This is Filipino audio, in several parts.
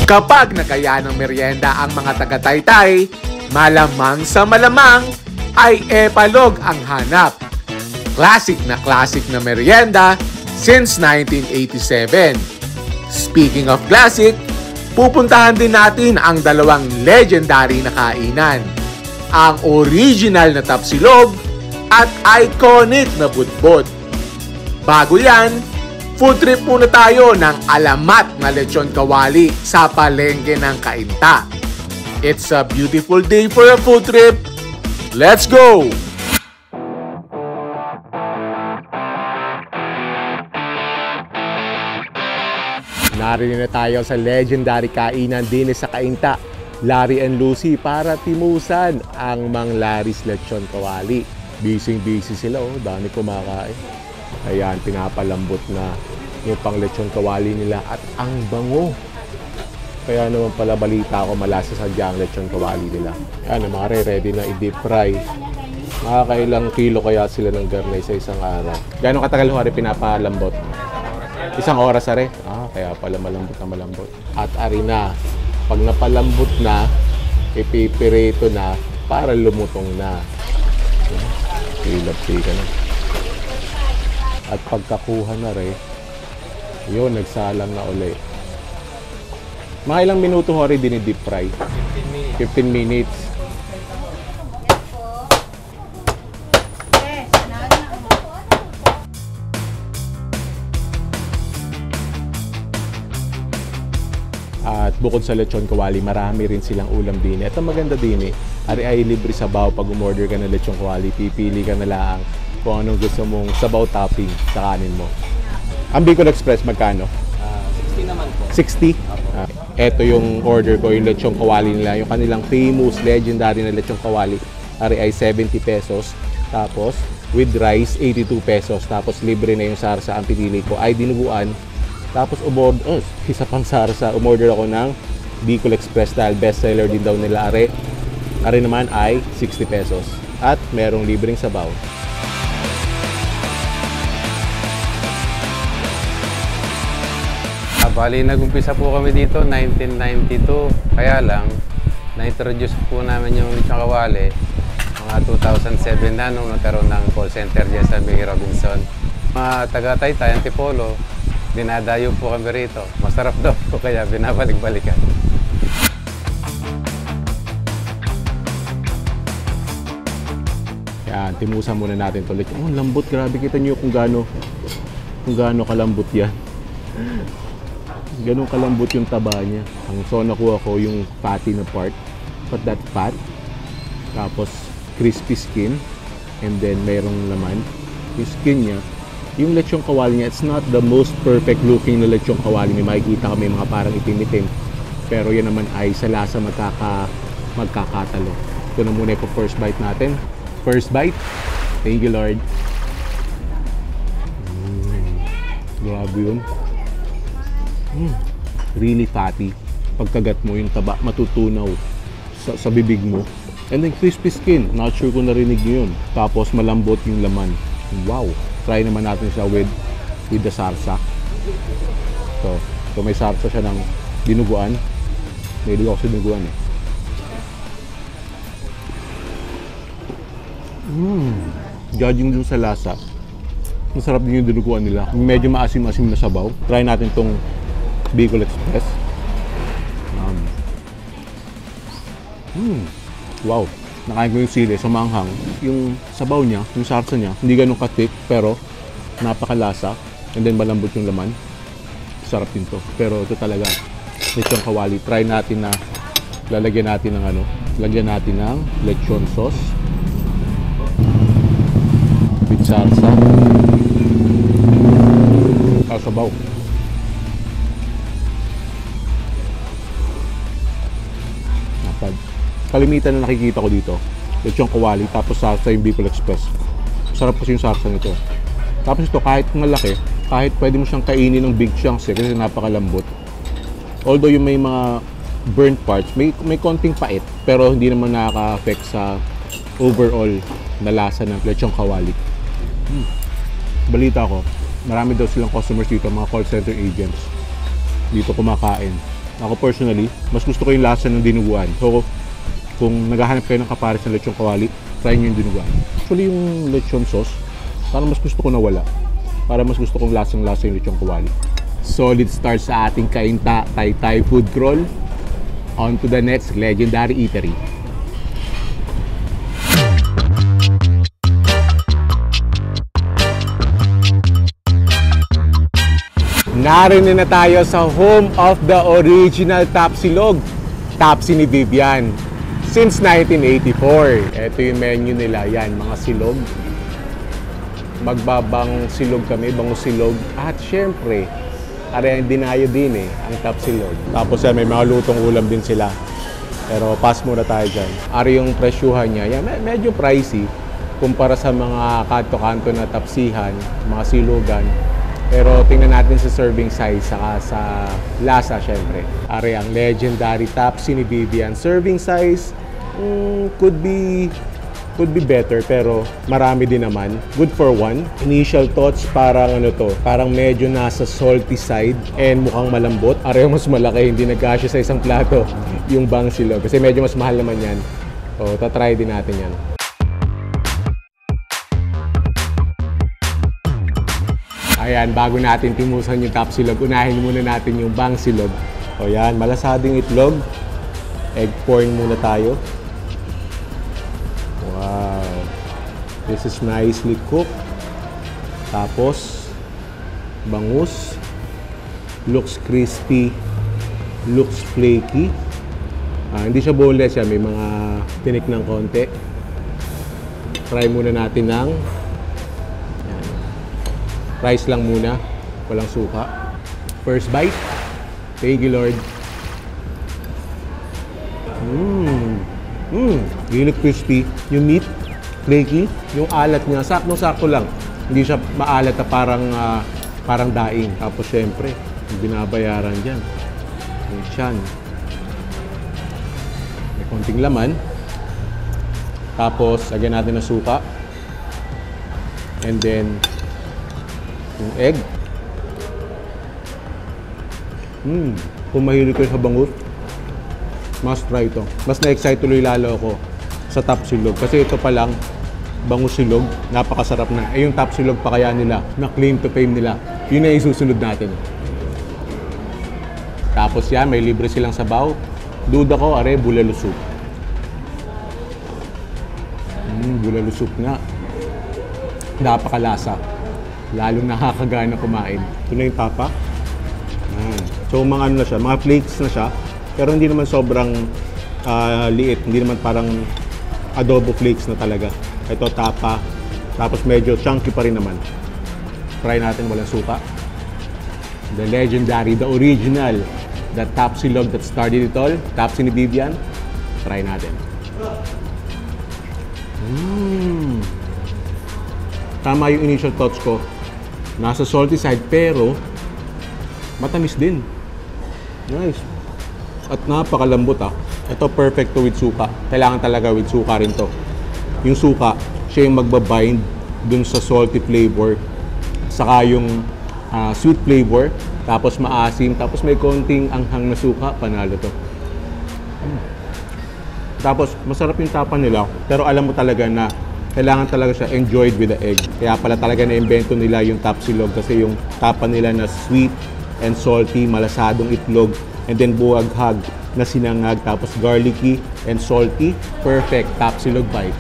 Kapag nagaya ng merienda ang mga taga-Taytay, malamang sa malamang ay epalog ang hanap. Classic na merienda since 1987. Speaking of classic, pupuntahan din natin ang dalawang legendary na kainan. Ang original na tapsilog at iconic na budbod. Bago yan, food trip muna tayo ng alamat na lechon kawali sa palengke ng Cainta. It's a beautiful day for a food trip. Let's go! Narinig na tayo sa legendary kainan din sa Cainta, Larry and Lucy, para timusan ang Mang Larry's Lechon Kawali. Busy sila, dami kumakain. Ayan, pinapalambot na yung pang lechon kawali nila at ang bango. Kaya naman pala balita ko malasa sadya ang lechon kawali nila. Ayan, mga ready na i-deep fry. Makakailang kilo kaya sila ng garnay sa isang araw. Gano'ng katagal ho rin pinapalambot? Isang oras are? Kaya pala malambot. At ari na, pag napalambot na, ipipirito na para lumutong na. Pilap-pika na. At pagkakuha na rin, yun, nagsalang na uli. Mga ilang minuto ho rin dinidip fry? 15 minutes. At bukod sa lechon kawali, marami rin silang ulam din. At ang maganda din ari ay libre sabaw. Pag umorder ka ng lechon kawali, pipili ka na lang kung anong gusto mong sabaw topping sa kanin mo. Ang Bicol Express, magkano? 60 naman po. 60? Ito yung order ko, yung lechong kawali nila. Yung kanilang famous, legendary na lechong kawali. Ari ay 70 pesos. Tapos, with rice, 82 pesos. Tapos, libre na yung sarsa. Ang pinili ko ay dinuguan. Tapos, isa pang sarsa. Umorder ako ng Bicol Express dahil bestseller din daw nila ari. Ari naman ay 60 pesos. At merong libreng sabaw. Bali, nag-umpisa po kami dito 1992. Kaya lang, na-introduce po namin yung lechon kawali mga 2007 na nung nagkaroon ng call center dyan sa May Robinson. Mga taga-Taytay, Antipolo, dinadayo po kami rito. Masarap daw po kaya binabalik-balikan. Yan, timusan muna natin ito. Lambot, grabe, kita nyo kung gaano kalambot yan. Ganun kalambot yung taba niya. So nakuha ko yung fatty na part, but that fat. Tapos crispy skin, and then mayroong laman. Yung skin niya, yung lechong kawali niya, it's not the most perfect looking na lechong kawali. May makikita kami mga parang itim-itim. Pero yan naman ay sa lasa magkakatalo. Ito na muna yung first bite natin. First bite. Thank you, Lord. Grabe yun. Really fatty. Pagkagat mo yung taba, matutunaw sa bibig mo. And then crispy skin. Not sure kung narinig nyo yun. Tapos malambot yung laman. Wow! Try naman natin siya with the sarsa. So may sarsa siya ng dinuguan. May ako sa dinuguan eh. Judging dun sa lasa, masarap din yung dinuguan nila. Medyo maasim-asim na sabaw. Try natin tong Bicol Express. Wow! Nakain ko yung sili, sumanghang. Yung sabaw niya, yung sarsa niya, hindi ganun katik, pero napakalasa. And then malambot yung laman. Sarap din to. Pero ito talaga, lechon kawali. Try natin na lalagyan natin ng lechon sauce with sarsa. Sabaw. Kalimitan na nakikita ko dito, lechon kawali, tapos sarsa yung Bicol Express. Sarap kasi yung sarsa nito. Tapos ito, kahit malaki, kahit pwede mo siyang kainin ng big chunks kasi napakalambot. Although yung may mga burnt parts, may konting pait, pero hindi naman nakaka-affect sa overall na lasa ng lechon kawali. Balita ko, marami daw silang customers dito, mga call center agents. Dito kumakain. Ako personally, mas gusto ko yung lasa ng dinuguan. So, kung naghahanap kayo ng kapares ng lechon kawali, try nyo yung dinuguan. Actually, yung lechon sauce, parang mas gusto ko na wala. Para mas gusto kong lasang-lasa yung lechon kawali. Solid start sa ating Cainta Taytay food crawl. On to the next legendary eatery. Narinig na tayo sa home of the original Tapsilog, Tapsi ni Vivian. Since 1984, ito yung menu nila. Yan, mga silog. Magbabang silog kami, bangus silog. At syempre, ang dinayo din ang Tapsilog. Tapos yan, may mga lutong ulam din sila. Pero pass muna tayo dyan. Ari yung presyuhan niya. Yan, medyo pricey kumpara sa mga kanto-kanto na tapsihan, mga silugan. Pero tingnan natin sa serving size saka sa lasa syempre. Ari ang legendary Tapsi ni Vivian. Serving size could be better pero marami din naman. Good for one. Initial thoughts parang parang medyo nasa salty side and mukhang malambot. Ari mas malaki, hindi nagkasya sa isang plato yung bang silog kasi medyo mas mahal naman yan. So tatry din natin yan. Ayan, bago natin timusan yung Tapsilog, unahin muna natin yung bang silog. O yan, malasading itlog. Egg corn muna tayo. Wow. This is nicely cooked. Tapos, bangus. Looks crispy. Looks flaky. Hindi siya boneless siya, may mga tinik ng konti. Try muna natin ng rice lang muna, walang suka. First bite. Thank you, Lord. Really crispy. Yung meat, flaky. Yung alat niya, sakto-sakto lang. Hindi siya maalat na parang daing. Tapos syempre, yung binabayaran dyan. Yung tiyan. May konting laman. Tapos, lagyan natin ng suka. And then, yung egg. Kung mahilig kayo sa bangus, must try ito. Mas na-excite tuloy lalo ako sa Tapsilog. Kasi ito pa lang, bangus silog, napakasarap na. Yung Tapsilog pa kaya nila, na claim to fame nila, yun na isusunod natin. Tapos yan, may libre silang sabaw. Duda ko, bulalo soup. Bulalo soup nga. Napakalasa. Lalong nakakagana kumain. Ito na yung tapak. So mga na siya, mga flakes na siya. Pero hindi naman sobrang liit. Hindi naman parang adobo flakes na talaga. Ito tapa. Tapos medyo chunky pa rin naman. Try natin walang suka. The legendary, the original, the Tapsilog that started it all. Tapsi ni Vivian. Try natin. Tama yung initial thoughts ko. Nasa salty side pero matamis din. Nice. At napakalambot Ito perfect to with suka. Kailangan talaga with suka rin to. Yung suka, siya yung magbabind dun sa salty flavor. Saka yung sweet flavor. Tapos maasim. Tapos may konting anghang na suka. Panalo to. Tapos masarap yung tapa nila. Pero alam mo talaga na kailangan talaga siya enjoyed with the egg. Kaya pala talaga na-invento nila yung Tapsilog kasi yung tapa nila na sweet and salty, malasadong itlog, and then buwaghag na sinangag, tapos garlicky and salty. Perfect Tapsilog bite.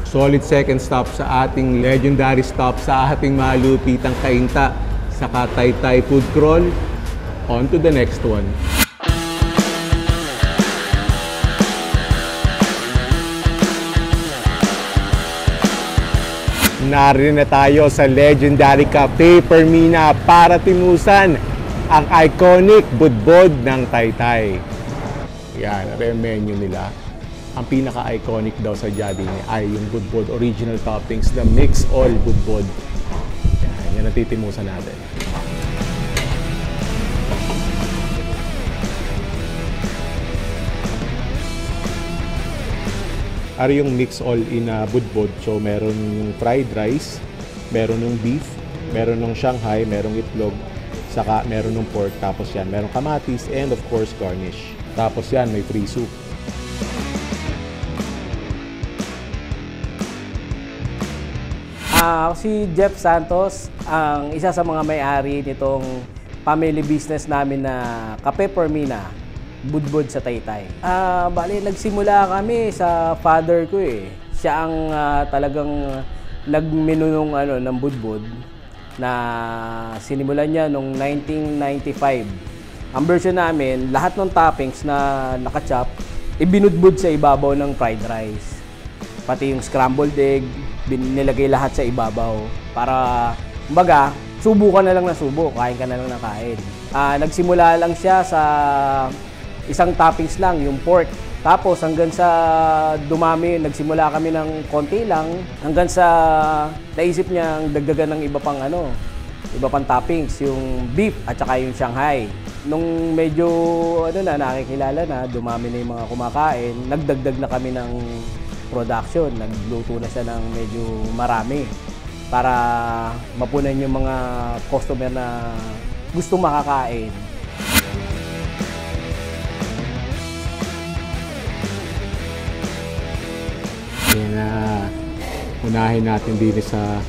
Solid second stop sa ating legendary stop sa ating malupitang Cainta sa Taytay food crawl. On to the next one. Narin na tayo sa legendary Cafe Permina para timusan ang iconic budbod ng Taytay. Yan, yung menu nila. Ang pinaka-iconic daw sa Jollibee niya ay yung budbod, original toppings, the mix all budbod. Yan ang titimusan natin. Ari yung mix all in budbod. So meron yung fried rice, meron yung beef, meron yung Shanghai, merong itlog, Saka meron ng pork, tapos yan, meron kamatis, and of course, garnish. Tapos yan, may free soup. Ako si Jeff Santos, ang isa sa mga may-ari nitong family business namin na Kape Permina, Budbud sa Taytay. Bali, nagsimula kami sa father ko eh. Siya ang talagang nagmenu ng Budbud na sinimulan niya noong 1995. Ang version namin, lahat ng toppings na nakachop, ibinudbud sa ibabaw ng fried rice. Pati yung scrambled egg, nilagay lahat sa ibabaw. Para, kumbaga, subo ka na lang na subo, kain ka na lang na kain. Nagsimula lang siya sa isang toppings lang, yung pork. Tapos hanggang sa dumami, nagsimula kami ng konti lang, hanggang sa naisip niya dagdagan ng iba pang toppings, yung beef at saka yung Shanghai. Nung medyo nakikilala na, dumami na yung mga kumakain, nagdagdag na kami ng production, nagluto na siya ng medyo marami para mapunan yung mga customer na gusto makakain. Yan na, unahin natin din sa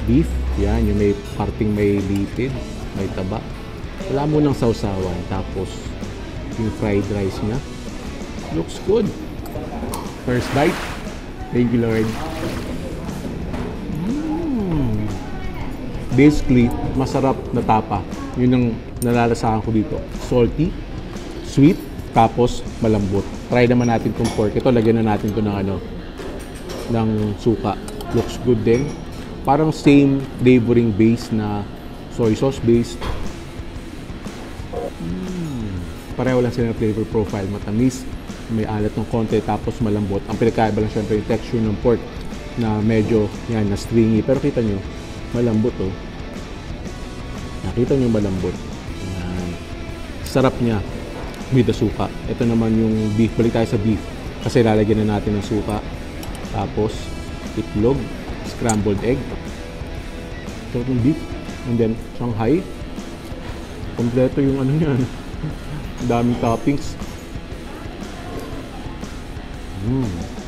beef. Yan, yung may parting may litid, may taba. Wala mo ng sausawan, tapos yung fried rice niya. Looks good. First bite. Thank you, Lord. Basically, masarap na tapa. Yun ang nalalasahan ko dito. Salty, sweet, tapos malambot. Try naman natin itong pork. Ito, lagyan na natin ito ng suka. Looks good din. Parang same flavoring base na soy sauce base. Pareho lang sila ng flavor profile. Matamis, may alat ng konti, tapos malambot. Ang pinagkaiba lang syempre yung texture ng pork na medyo yan, na stringy. Pero kita nyo, malambot oh. Nakita nyo malambot. Yan. Sarap niya with the suka. Ito naman yung beef. Balik tayo sa beef. Kasi lalagyan na natin ng suka. Tapos, itlog, scrambled egg. Ito yung beef. And then, Shanghai. Kompleto yung niyan. Daming toppings.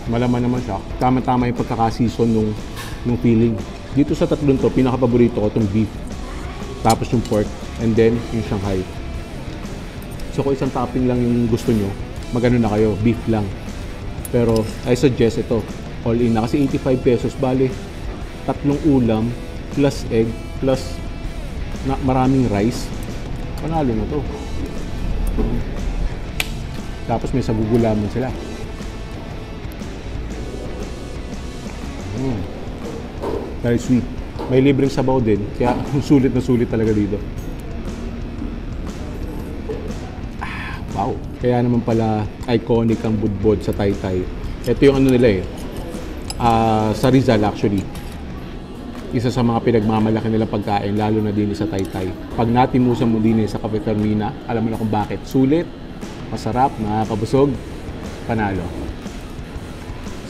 Malaman naman siya. Tama-tama yung pagkakasison nung feeling. Dito sa tatlong to, pinaka-paborito ko itong beef. Tapos yung pork. And then, yung Shanghai. So, kung isang topping lang yung gusto nyo, magano na kayo, beef lang. Pero, I suggest ito, all in na. Kasi 85 pesos, bale, tatlong ulam, plus egg, plus maraming rice. Panalo na to. Tapos may sagugulaman sila. Very sweet. May libreng sabaw din, kaya sulit na sulit talaga dito. Wow! Kaya naman pala iconic ang Budbud sa Taytay. Ito yung nila eh. Sa Rizal actually. Isa sa mga pinagmamalaki nilang pagkain, lalo na din sa Taytay. Pag natimusan mo din sa Kape Permina, alam mo na kung bakit. Sulit, masarap, nakakabusog, panalo.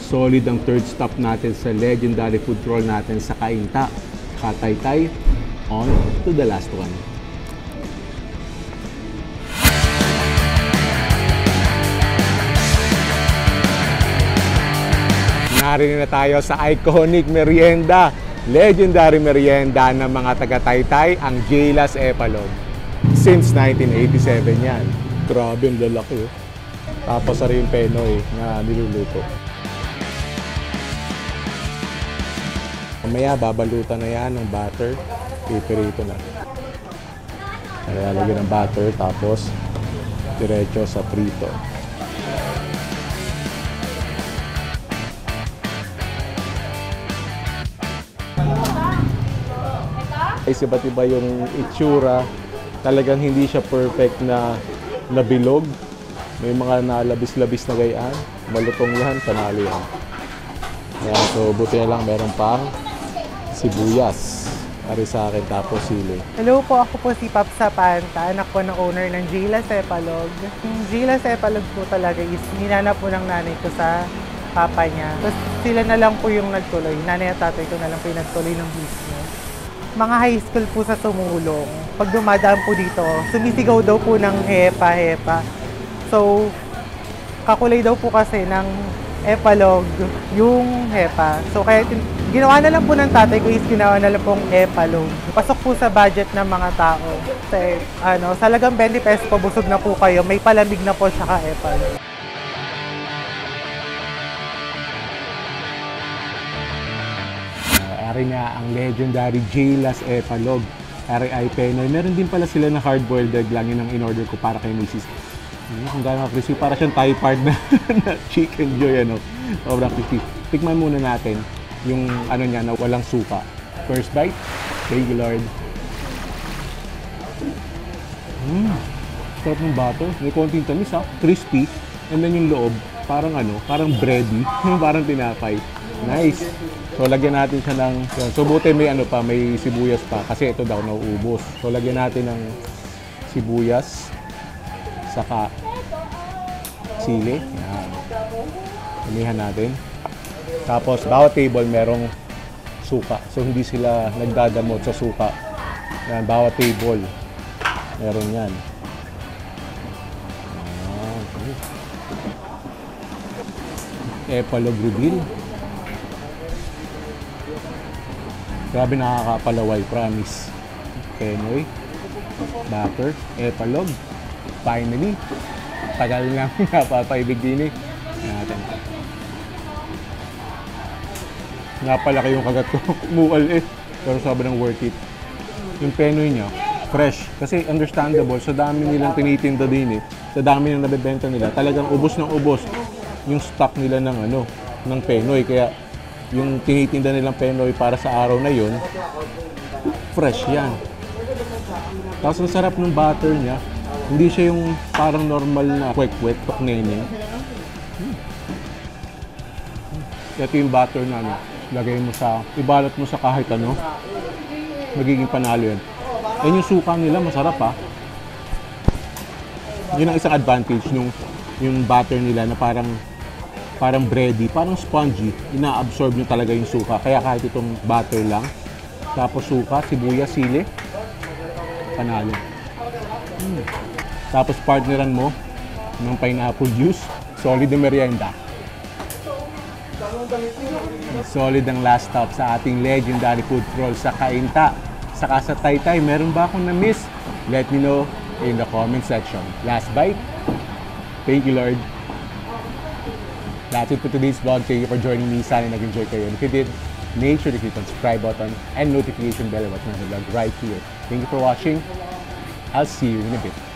Solid ang third stop natin sa legendary food crawl natin sa Cainta, Taytay. On to the last one. Narinig na tayo sa iconic merienda, legendary merienda ng mga taga-Taytay, ang Jayla's Epalog. Since 1987 yan. Grabe, ang lalaki oh. Tapos sa rin Penoy na niluluto. Mamaya babalutan na yan ng butter, pipirito na. Lalagyan ng butter, tapos diretso sa prito. Iba't iba yung itsura. Talagang hindi siya perfect na bilog. May mga nalabis-labis na gayaan. Malutong yan, panalo yan. Ayan, so buti na lang meron pang sibuyas. Para sa akin, tapos sili. Hello po, ako po si Pap Sapanta, anak po ng owner ng Jayla's Epalog. Yung Jayla's Epalog po talaga is ninanap po ng nanay ko sa papa niya. Tapos sila na lang po yung nagtuloy. Nanay at tatay ko na lang po yung nagtuloy ng business. mga high school po sa Sumulong. Pag dumadaan po dito, sumisigaw daw po ng hepa, hepa. So, kakulay daw po kasi ng epalog yung hepa. So, kaya ginawa na lang po ng tatay ko is ginawa na lang pong epalog. Pasok po sa budget ng mga tao. Kasi, sa lagang 20 pesos po, busog na po kayo. May palamig na po siya ka epalog. Ari nga ang legendary Jaylas Epalog. RI Penoy. Meron din pala sila na hard-boiled egg lang. Yun ang in-order ko para kay Mrs. Kung gano'n crispy. Para siyang Thai part na chicken joy. Sobrang crispy. Tikman muna natin yung niya na walang suka. First bite. Thank you, Lord. Sarap ng bato. May konting tamis crispy. And then yung loob, parang bready. Parang tinapay. Nice. So, lagyan natin siya ng... So, buti may may sibuyas pa. Kasi ito daw nauubos. So, lagyan natin ng sibuyas. Saka sili. Yan. Umihan natin. Tapos, bawat table merong suka. So, hindi sila nagdadamot sa suka. Yan, bawat table. Meron yan. Epalog reveal. Grabe nakakapalaway, promise. Penoy, batter, epalog. Finally, tagal lang napapaibig din natin. Napalaki yung kagat ko. Mukal pero sobrang worth it. Yung penoy niya, fresh. Kasi understandable, sa dami nilang tinitinda din sa dami ng nabebenta nila, talagang ubos ng ubos yung stock nila ng penoy. Kaya yung tinitinda nilang penoy para sa araw na yun, fresh yan. Tapos ang sarap ng butter niya, hindi siya yung parang normal na kwek-kwek, tokneneng. Ito yung butter na lagay mo ibalot mo sa kahit magiging panalo yan. And yung suka nila, masarap Yun ang isang advantage yung butter nila na parang bready, parang spongy, ina-absorb nyo talaga yung suka. Kaya kahit itong butter lang, tapos suka, sibuyas, sili, panalo. Tapos partneran mo ng pineapple juice, solid na merienda. Solid ang last stop sa ating legendary food crawl sa Cainta. Saka sa Taytay, meron ba akong na-miss? Let me know in the comment section. Last bite? Thank you, Lord. That's it for today's vlog. Thank you for joining me. Sana nag-enjoy kayo. And if you did, make sure to click on subscribe button and notification bell watch my vlog right here. Thank you for watching. I'll see you in a bit.